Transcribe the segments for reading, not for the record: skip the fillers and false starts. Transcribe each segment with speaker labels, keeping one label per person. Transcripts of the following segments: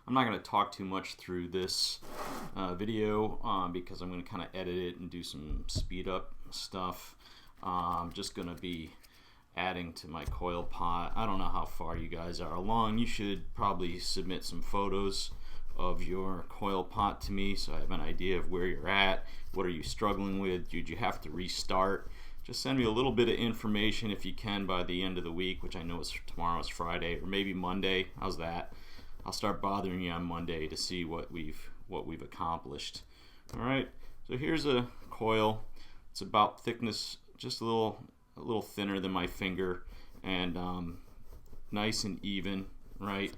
Speaker 1: I'm not going to talk too much through this video because I'm going to kind of edit it and do some speed up stuff. I'm just going to be adding to my coil pot. I don't know how far you guys are along. You should probably submit some photos of your coil pot to me so I have an idea of where you're at. What are you struggling with? Did you have to restart? Just send me a little bit of information if you can by the end of the week, which I know is tomorrow's Friday, or maybe Monday. How's that? I'll start bothering you on Monday to see what we've accomplished. All right. So here's a coil. It's about thickness, just a little thinner than my finger, and nice and even. Right.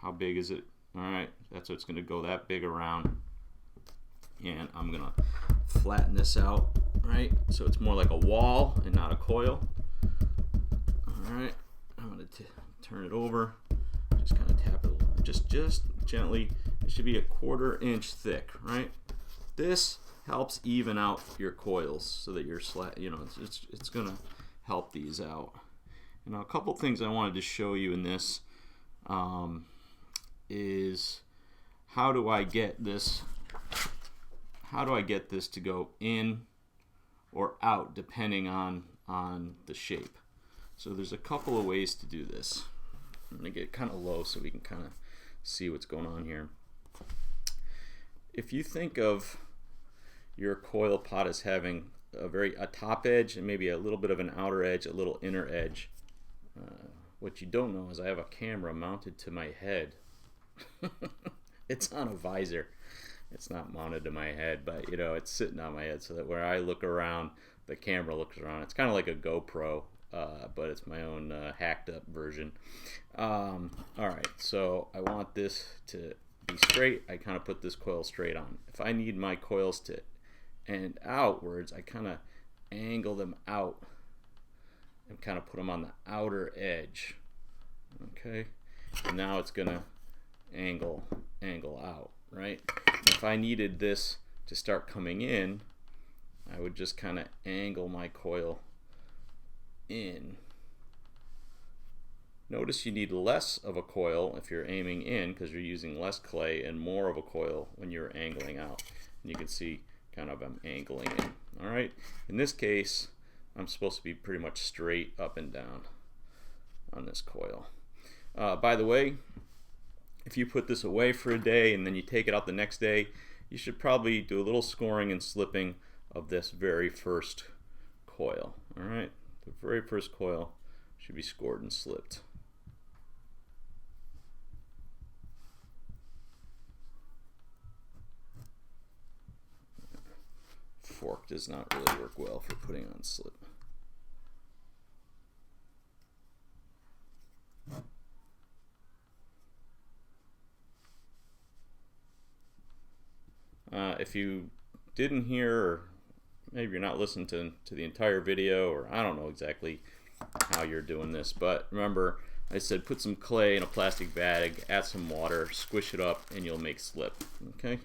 Speaker 1: How big is it? All right. That's what it's going to go that big around. And I'm going to flatten this out, right? So it's more like a wall and not a coil. All right. I'm going to turn it over. Just kind of tap it, just gently. It should be a 1/4 inch thick, right? This helps even out your coils so that you're it's going to help these out. Now, a couple things I wanted to show you in this is how do I get this to go in or out depending on the shape. So there's a couple of ways to do this. I'm going to get kind of low so we can kind of see what's going on here. If you think of your coil pot as having a top edge and maybe a little bit of an outer edge, a little inner edge, what you don't know is I have a camera mounted to my head. It's on a visor. It's not mounted to my head, but it's sitting on my head so that where I look around, the camera looks around. It's kind of like a GoPro, but it's my own hacked up version. All right, so I want this to be straight. I kind of put this coil straight on. If I need my coils to end outwards, I kind of angle them out and kind of put them on the outer edge. Okay, and now it's gonna angle out, right? If I needed this to start coming in, I would just kind of angle my coil in. Notice you need less of a coil if you're aiming in because you're using less clay, and more of a coil when you're angling out. And you can see kind of I'm angling in. All right. In this case, I'm supposed to be pretty much straight up and down on this coil. By the way, if you put this away for a day and then you take it out the next day, you should probably do a little scoring and slipping of this very first coil. All right, the very first coil should be scored and slipped. Fork does not really work well for putting on slip. If you didn't hear, or maybe you're not listening to the entire video, or I don't know exactly how you're doing this, but remember I said put some clay in a plastic bag, add some water, squish it up, and you'll make slip. Okay.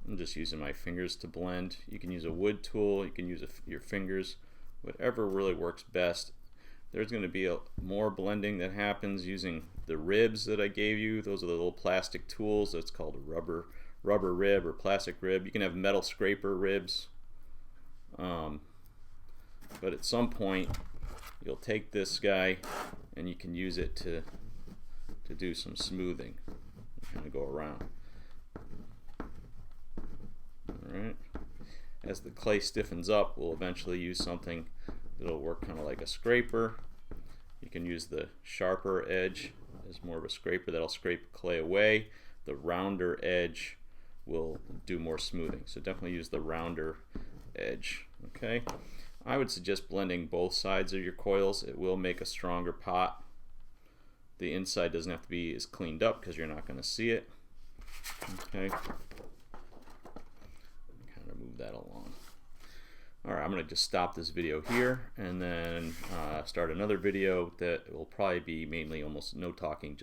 Speaker 1: I'm just using my fingers to blend. You can use a wood tool, you can use your fingers, whatever really works best. There's going to be more blending that happens using the ribs that I gave you. Those are the little plastic tools. That's called a rubber rib or plastic rib. You can have metal scraper ribs. But at some point you'll take this guy and you can use it to do some smoothing. Kind of go around. Alright. As the clay stiffens up, we'll eventually use something that'll work kind of like a scraper. You can use the sharper edge as more of a scraper that'll scrape clay away. The rounder edge will do more smoothing. So definitely use the rounder edge. Okay. I would suggest blending both sides of your coils. It will make a stronger pot. The inside doesn't have to be as cleaned up because you're not going to see it. Okay. Kind of move that along. All right, I'm going to just stop this video here and then start another video that will probably be mainly almost no talking.